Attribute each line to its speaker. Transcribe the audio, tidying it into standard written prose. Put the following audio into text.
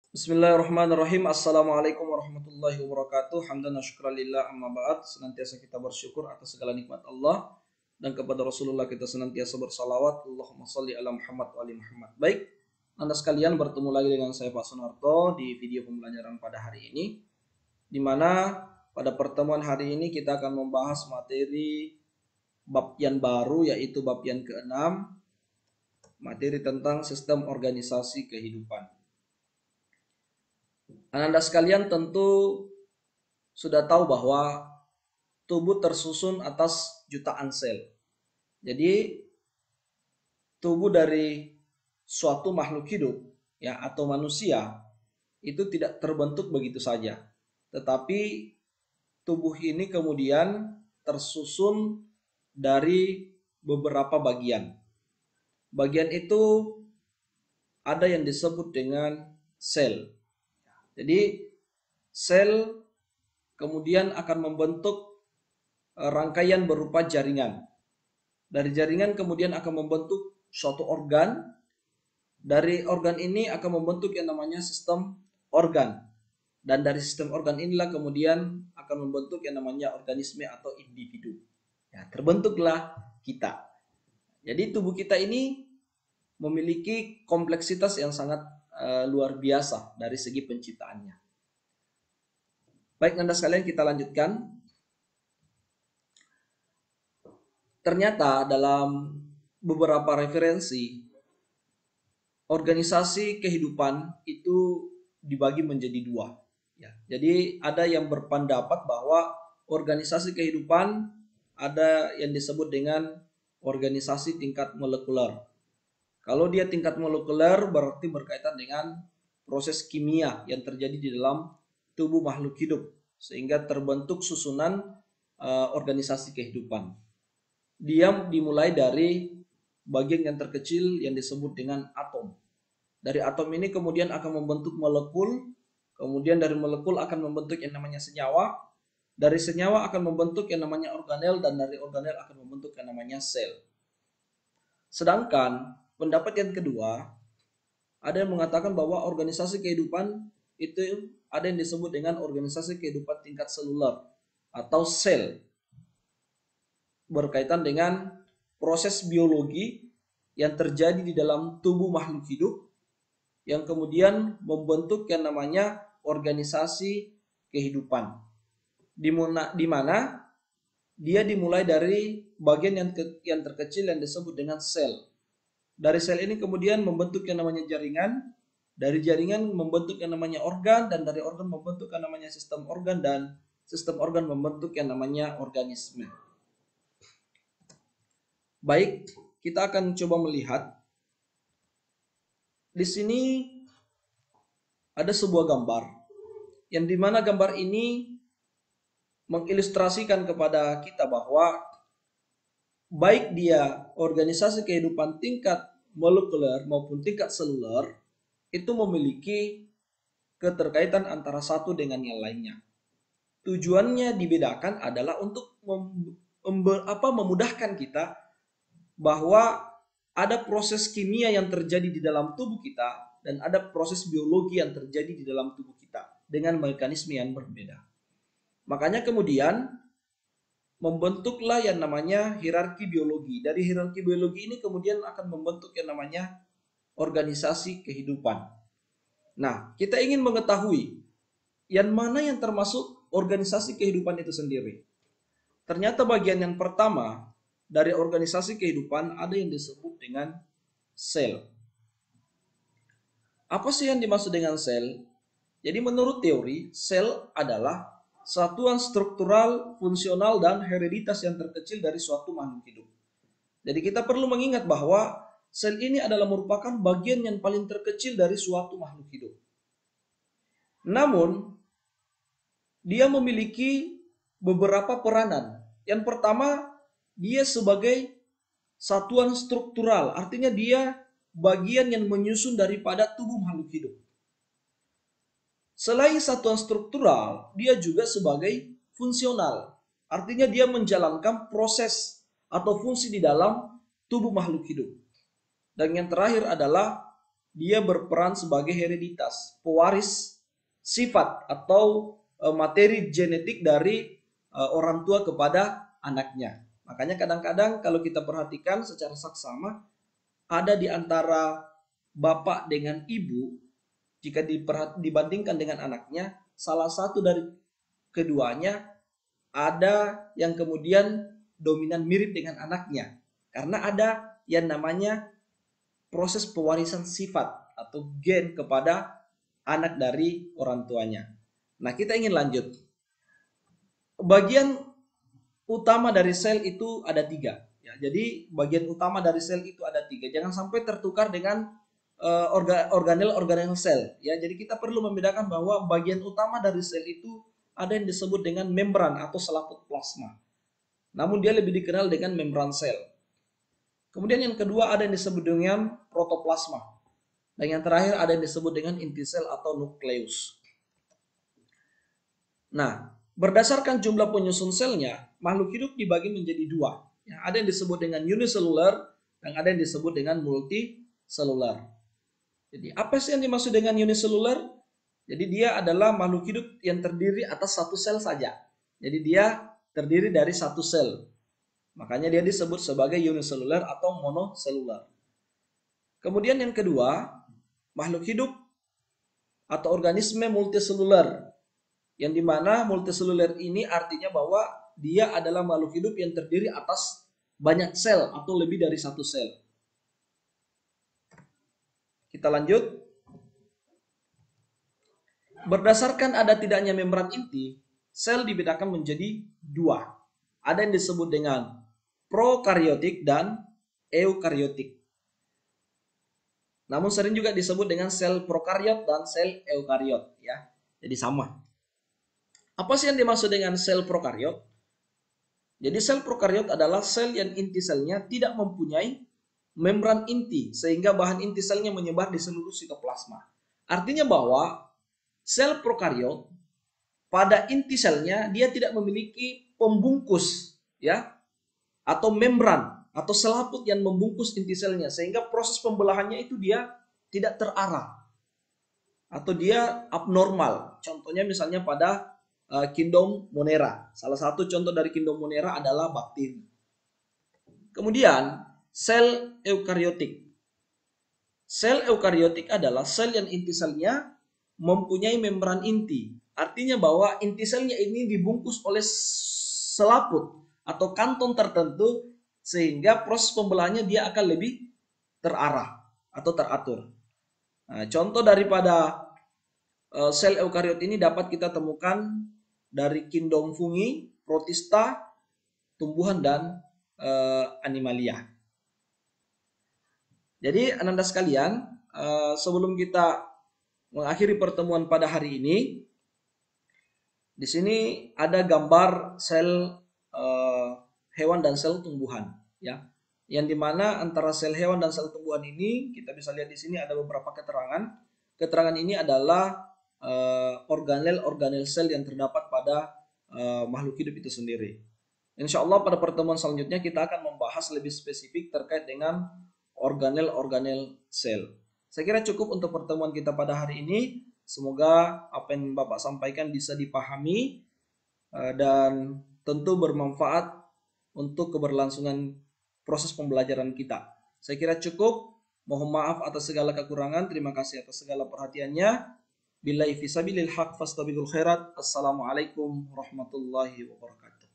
Speaker 1: Bismillahirrahmanirrahim. Assalamualaikum warahmatullahi wabarakatuh. Hamdan wa syukran lillah amma ba'd. Senantiasa kita bersyukur atas segala nikmat Allah dan kepada Rasulullah kita senantiasa bersalawat. Allahumma salli ala Muhammad wa ali Muhammad. Baik, Anda sekalian bertemu lagi dengan saya Pak Sunarto di video pembelajaran pada hari ini, di mana pada pertemuan hari ini kita akan membahas materi bab yang baru, yaitu bab yang keenam, materi tentang sistem organisasi kehidupan. Anda sekalian tentu sudah tahu bahwa tubuh tersusun atas jutaan sel. Jadi tubuh dari suatu makhluk hidup ya atau manusia itu tidak terbentuk begitu saja. Tetapi tubuh ini kemudian tersusun dari beberapa bagian. Bagian itu ada yang disebut dengan sel. Jadi sel kemudian akan membentuk rangkaian berupa jaringan. Dari jaringan kemudian akan membentuk suatu organ. Dari organ ini akan membentuk yang namanya sistem organ. Dan dari sistem organ inilah kemudian akan membentuk yang namanya organisme atau individu. Ya, terbentuklah kita. Jadi tubuh kita ini memiliki kompleksitas yang sangat luar biasa dari segi penciptaannya. Baik, Anda sekalian, kita lanjutkan. Ternyata dalam beberapa referensi, organisasi kehidupan itu dibagi menjadi dua. Ya, jadi ada yang berpendapat bahwa organisasi kehidupan ada yang disebut dengan organisasi tingkat molekuler. Kalau dia tingkat molekuler berarti berkaitan dengan proses kimia yang terjadi di dalam tubuh makhluk hidup sehingga terbentuk susunan organisasi kehidupan. Dia dimulai dari bagian yang terkecil yang disebut dengan atom. Dari atom ini kemudian akan membentuk molekul, kemudian dari molekul akan membentuk yang namanya senyawa, dari senyawa akan membentuk yang namanya organel, dan dari organel akan membentuk yang namanya sel. Sedangkan pendapat yang kedua, ada yang mengatakan bahwa organisasi kehidupan itu ada yang disebut dengan organisasi kehidupan tingkat seluler atau sel, berkaitan dengan proses biologi yang terjadi di dalam tubuh makhluk hidup yang kemudian membentuk yang namanya organisasi kehidupan. Di mana dia dimulai dari bagian yang terkecil yang disebut dengan sel. Dari sel ini kemudian membentuk yang namanya jaringan, dari jaringan membentuk yang namanya organ, dan dari organ membentuk yang namanya sistem organ, dan sistem organ membentuk yang namanya organisme. Baik, kita akan coba melihat. Di sini ada sebuah gambar, yang dimana gambar ini mengilustrasikan kepada kita bahwa baik dia organisasi kehidupan tingkat molekuler maupun tingkat seluler itu memiliki keterkaitan antara satu dengan yang lainnya. Tujuannya dibedakan adalah untuk memudahkan kita bahwa ada proses kimia yang terjadi di dalam tubuh kita dan ada proses biologi yang terjadi di dalam tubuh kita dengan mekanisme yang berbeda. Makanya kemudian membentuklah yang namanya hierarki biologi. Dari hierarki biologi ini kemudian akan membentuk yang namanya organisasi kehidupan. Nah, kita ingin mengetahui yang mana yang termasuk organisasi kehidupan itu sendiri. Ternyata bagian yang pertama dari organisasi kehidupan ada yang disebut dengan sel. Apa sih yang dimaksud dengan sel? Jadi menurut teori, sel adalah satuan struktural, fungsional, dan hereditas yang terkecil dari suatu makhluk hidup. Jadi kita perlu mengingat bahwa sel ini adalah merupakan bagian yang paling terkecil dari suatu makhluk hidup. Namun, dia memiliki beberapa peranan. Yang pertama, dia sebagai satuan struktural, artinya dia bagian yang menyusun daripada tubuh makhluk hidup. Selain satuan struktural, dia juga sebagai fungsional. Artinya dia menjalankan proses atau fungsi di dalam tubuh makhluk hidup. Dan yang terakhir adalah dia berperan sebagai hereditas, pewaris sifat atau materi genetik dari orang tua kepada anaknya. Makanya kadang-kadang kalau kita perhatikan secara saksama, ada di antara bapak dengan ibu, jika dibandingkan dengan anaknya, salah satu dari keduanya ada yang kemudian dominan mirip dengan anaknya. Karena ada yang namanya proses pewarisan sifat atau gen kepada anak dari orang tuanya. Nah, kita ingin lanjut. Bagian utama dari sel itu ada 3. Ya, jadi bagian utama dari sel itu ada 3. Jangan sampai tertukar dengan organel sel. Ya, jadi kita perlu membedakan bahwa bagian utama dari sel itu ada yang disebut dengan membran atau selaput plasma. Namun dia lebih dikenal dengan membran sel. Kemudian yang kedua ada yang disebut dengan protoplasma. Dan yang terakhir ada yang disebut dengan inti sel atau nukleus. Nah, berdasarkan jumlah penyusun selnya, makhluk hidup dibagi menjadi 2. Ya, ada yang disebut dengan uniselular dan ada yang disebut dengan multiselular. Jadi apa sih yang dimaksud dengan uniselular? Jadi dia adalah makhluk hidup yang terdiri atas satu sel saja. Jadi dia terdiri dari satu sel. Makanya dia disebut sebagai uniselular atau monoselular. Kemudian yang kedua, makhluk hidup atau organisme multiselular. Yang dimana multiselular ini artinya bahwa dia adalah makhluk hidup yang terdiri atas banyak sel atau lebih dari satu sel. Kita lanjut. Berdasarkan ada tidaknya membran inti, sel dibedakan menjadi 2. Ada yang disebut dengan prokaryotik dan eukaryotik. Namun sering juga disebut dengan sel prokariot dan sel eukariot, ya. Jadi sama. Apa sih yang dimaksud dengan sel prokariot? Jadi sel prokariot adalah sel yang inti selnya tidak mempunyai membran inti sehingga bahan inti selnya menyebar di seluruh sitoplasma. Artinya bahwa sel prokariot pada inti selnya dia tidak memiliki pembungkus, ya, atau membran atau selaput yang membungkus inti selnya sehingga proses pembelahannya itu dia tidak terarah atau dia abnormal. Contohnya misalnya pada Kingdom Monera. Salah satu contoh dari Kingdom Monera adalah bakteri. Kemudian sel eukariotik. Sel eukariotik adalah sel yang inti selnya mempunyai membran inti. Artinya bahwa inti selnya ini dibungkus oleh selaput atau kantong tertentu sehingga proses pembelahannya dia akan lebih terarah atau teratur. Nah, contoh daripada sel eukariot ini dapat kita temukan dari kingdom fungi, protista, tumbuhan dan animalia. Jadi Ananda sekalian, sebelum kita mengakhiri pertemuan pada hari ini, di sini ada gambar sel hewan dan sel tumbuhan, ya. Yang dimana antara sel hewan dan sel tumbuhan ini kita bisa lihat di sini ada beberapa keterangan. Keterangan ini adalah organel sel yang terdapat pada makhluk hidup itu sendiri. Insya Allah pada pertemuan selanjutnya kita akan membahas lebih spesifik terkait dengan organel sel. Saya kira cukup untuk pertemuan kita pada hari ini. Semoga apa yang Bapak sampaikan bisa dipahami dan tentu bermanfaat untuk keberlangsungan proses pembelajaran kita. Saya kira cukup. Mohon maaf atas segala kekurangan. Terima kasih atas segala perhatiannya. Billahi fisabilil haq fastabiqul khairat. Assalamualaikum warahmatullahi wabarakatuh.